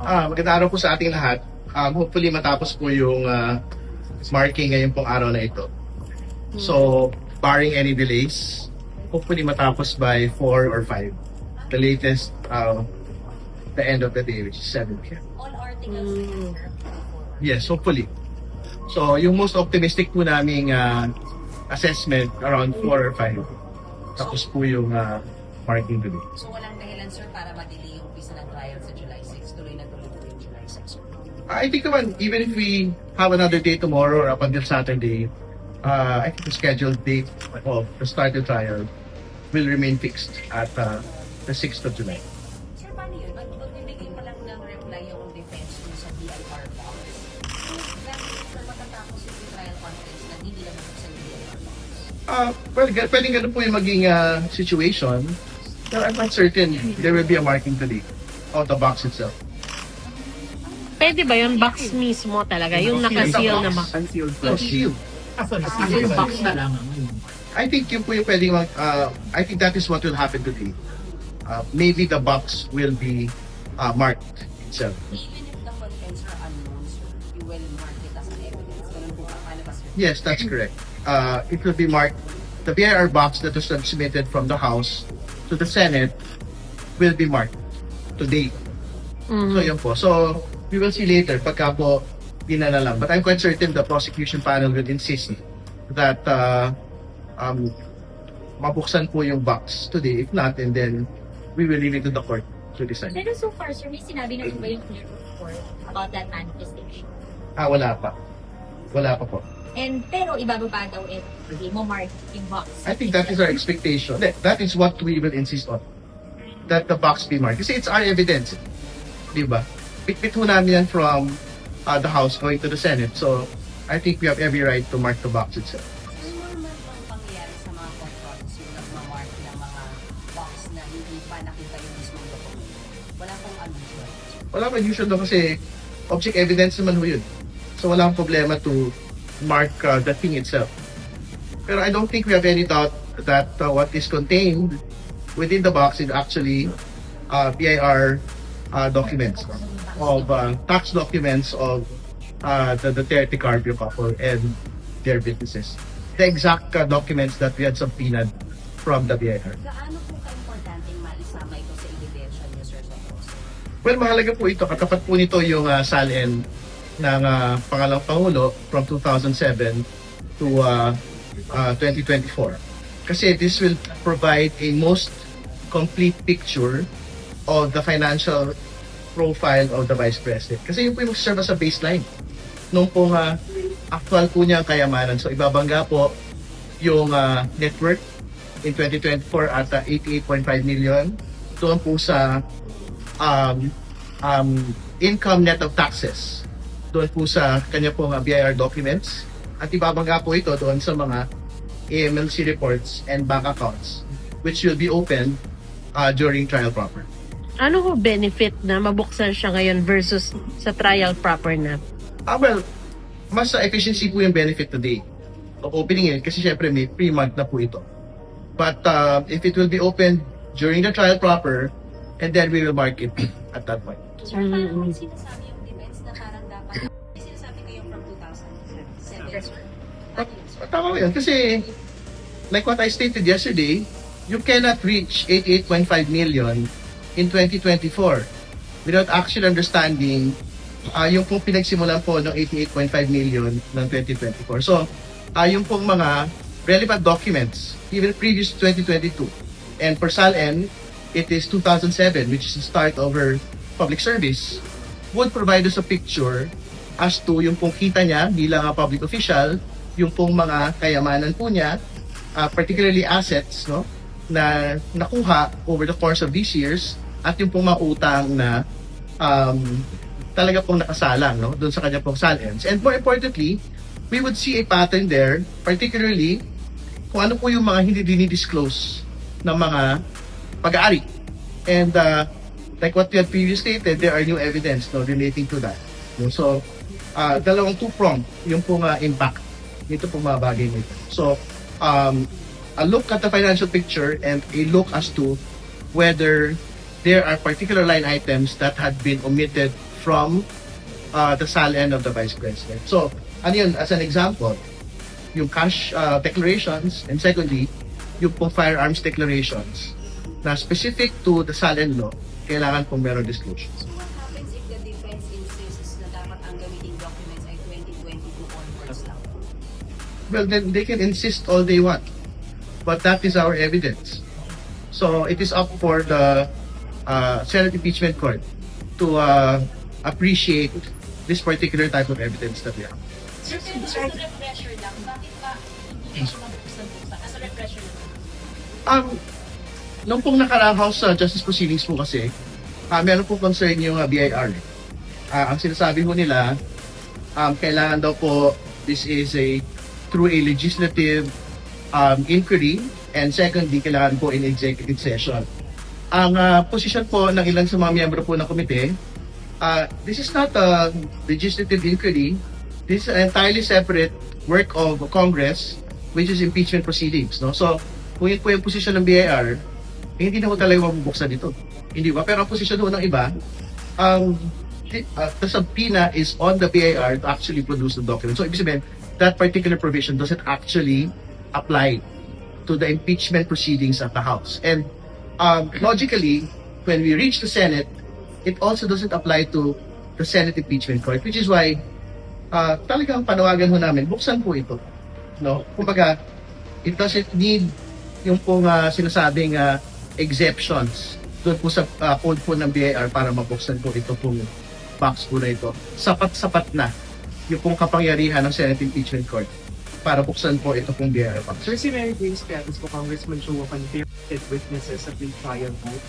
Magandang araw po sa ating lahat. Hopefully matapos po yung marking ngayon pong araw na ito. So, barring any delays, hopefully matapos by 4 or 5. The latest, the end of the day, which is 7 p.m. All articles. Yes, hopefully. So, yung most optimistic po naming assessment, around 4 or 5. Tapos po yung marking today. So walang dahilan, sir, para ma-delay yung visa ng trial sa July 6. Tuloy na tuloy yung July 6. I think naman, even if we have another day tomorrow or up until Saturday, I think the scheduled date of the start of the trial will remain fixed at the 6th of July. Sir, paano yun? Magbibigay pa lang ng reply yung defense mo sa BIR box. Sir, matatapos yung trial conference na hindi lang sa BIR box. Well, pwedeng ganun po yung maging situation. But I'm not certain there will be a marking today of the box itself. Pwede ba yun? Box mismo talaga? Yung naka-seal na box? Unsealed No, flash. sealed. Yung box na lang. I think yun po yung pwedeng I think that is what will happen today. Maybe the box will be marked itself. Even if the contents are unknown, sir, you will mark it as an evidence. Ganun po ba? Paano ba, sir? Yes, that's correct. It will be marked. The BIR box that was submitted from the House to the Senate will be marked today. So yun po. So we will see later pagka po dinala lang. But I'm quite certain the prosecution panel will insist that mabuksan po yung box today. If not, and then we will leave it to the court to decide. Pero so far, sir, may sinabi na ba yung clear report about that manifestation? Wala pa. Wala pa po. And pero ibababa daw if hindi mo mark yung box. I think that is our expectation. That is what we will insist on. That the box be marked. Kasi it's our evidence. Di ba? Bit-bit ho namin yan from the House going to the Senate. So, I think we have every right to mark the box itself. Normal bang pangyayari sa mga controls yung nagmamark ng mga box na hindi pa nakita yung mismong dokumento? Wala pong unusual. Wala pa usual doon kasi object evidence naman ho yun. So, wala akong problema to mark the thing itself. Pero I don't think we have any doubt that what is contained within the box is actually BIR documents of tax documents of the Duterte Carpio couple and their businesses. The exact documents that we had subpoenaed from the BIR. Gaano po ka-importante maisama ito sa ebidensya niyo, sir, sa process? Well, mahalaga po ito. Katapat po nito yung SALN ng pangalawang Pangulo from 2007 to 2024. Kasi this will provide a most complete picture of the financial profile of the Vice President. Kasi yun po yung serve as a baseline nung pong actual po niya ang kayamanan. So ibabangga po yung net worth in 2024 at 88.5 million. Doon po sa income net of taxes. Doon po sa kanya pong BIR documents. At ibabangga po ito doon sa mga AMLC reports and bank accounts which will be open during trial proper. Ano ho benefit na mabuksan siya ngayon versus sa trial proper na? Well, mas efficiency po yung benefit today of opening it kasi syempre may pre-mark na po ito. But if it will be open during the trial proper, and then we will mark it at that point. Sir, paano may sinasabi yung defense na parang dapat may sinasabi kayo from 2007, sir? Ano yun, sir? Tama mo yun kasi like what I stated yesterday, you cannot reach 88.5 million in 2024 without actually understanding yung pong pinagsimulan po ng 88.5 million ng 2024. So, yung pong mga relevant documents, even previous 2022. And for SALN, it is 2007, which is the start of her public service, would provide us a picture as to yung pong kita niya bilang a public official, yung pong mga kayamanan po niya, particularly assets, no, na nakuha over the course of these years, at yung pong mga utang na talaga pong nakasalang, no, doon sa kanya pong SALNs. And more importantly, we would see a pattern there, particularly kung ano po yung mga hindi dinidisclose ng mga pag-aari. And like what we had previously stated, there are new evidence, no, relating to that. No? So, dalawang two-pronged yung pong impact nito pong mga bagay nito. So, a look at the financial picture and a look as to whether there are particular line items that had been omitted from the SALN of the Vice President. So, ano yun, as an example, yung cash declarations, and secondly, yung pong firearms declarations na specific to the SALN law, kailangan pong meron disclosure. So what happens if the defense insists na dapat ang gamiting documents ay 2022 onwards lang? Well, then they can insist all they want. But that is our evidence. So it is up for the Senate Impeachment Court to appreciate this particular type of evidence that we have. Sir, pero as a refresher lang, bakit pa hindi siya mabuksan-buksan? As a refresher lang. Nung pong nakaraang House Justice Proceedings po kasi, meron po concern yung BIR. Ang sinasabi po nila, kailangan daw po, this is through a legislative inquiry, and secondly, kailangan po in executive session. Ang posisyon po ng ilan sa mga miyembro po ng komite, this is not a legislative inquiry, this is an entirely separate work of Congress, which is impeachment proceedings. No? So, kung yun po yung posisyon ng BIR, hindi na ko talaga mabubuksan dito. Hindi ba? Pero ang posisyon ho ng iba, the subpoena is on the BIR to actually produce the document. So, ibig sabihin, that particular provision doesn't actually apply to the impeachment proceedings at the House. And logically, when we reach the Senate, it also doesn't apply to the Senate Impeachment Court, which is why talagang panawagan ho namin, buksan po ito. No? Kumbaga, it doesn't need yung pong sinasabing exemptions doon po sa code po ng BIR para mabuksan po ito pong box po na ito. Sapat-sapat na yung pong kapangyarihan ng Senate Impeachment Court para buksan po ito pong BIR box. Sir, si Mary Grace Piatos po, Congressman Chua, confirmed witnesses sa pre-trial vote.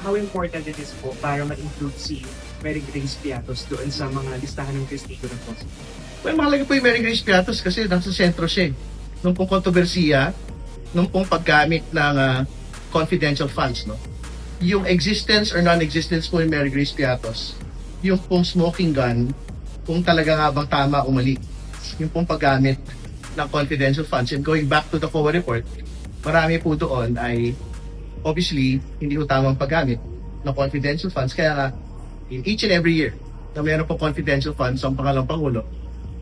How important it is po para ma-include si Mary Grace Piatos doon sa mga listahan ng testigo ng prosecution? Well, mahalaga po yung Mary Grace Piatos kasi nasa sentro siya. Nung pong kontrobersiya, nung pong paggamit ng confidential funds, no? Yung existence or non-existence po ni Mary Grace Piatos, yung pong smoking gun, kung talaga nga bang tama o mali, yung pong paggamit ng confidential funds. And going back to the COA report, marami po doon ay obviously hindi ko tamang paggamit ng confidential funds. Kaya nga, in each and every year na meron po confidential funds ang pangalang Pangulo,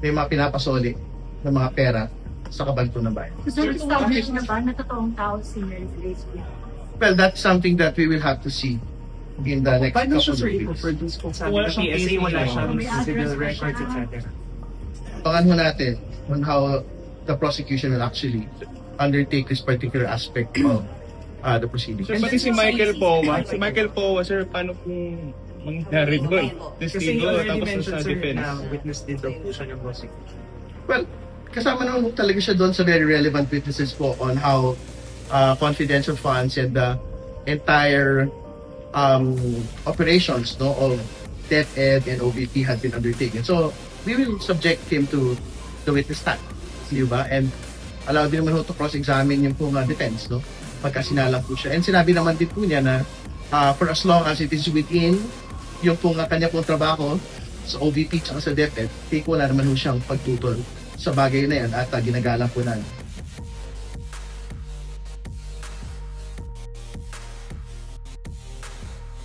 may mga pinapasoli ng mga pera sa kabanto ng bayan. Sir, establish na ba na totoong tao si Mary Grace Piatos? Well, that's something that we will have to see in the next Paano couple siya, of sir, weeks. ipoproduce kung sabi Wala ng siyang PSA, wala PSA, siyang may address civil ba records, siya? etc.? Abangan mo natin on how the prosecution will actually undertake this particular aspect of the proceedings. Sir, pati si Michael Powa, sir, paano kung mangyari doon? Kasi Testigo, you already tapos mentioned, sa sir, defense. na witness din daw po siya ng prosecution. Well, kasama naman po talaga siya doon sa very relevant witnesses po on how confidential funds and the entire operations of DepEd and OVP had been undertaken. So, we will subject him to the witness stand. Di ba? And allow din naman ho to cross-examine yung pong defense, no? Pagka sinalang po siya. And sinabi naman din po niya na for as long as it is within yung pong kanya pong trabaho sa OVP at sa DepEd, wala naman ho siyang pagtutol sa bagay na yan at ginagalang po namin.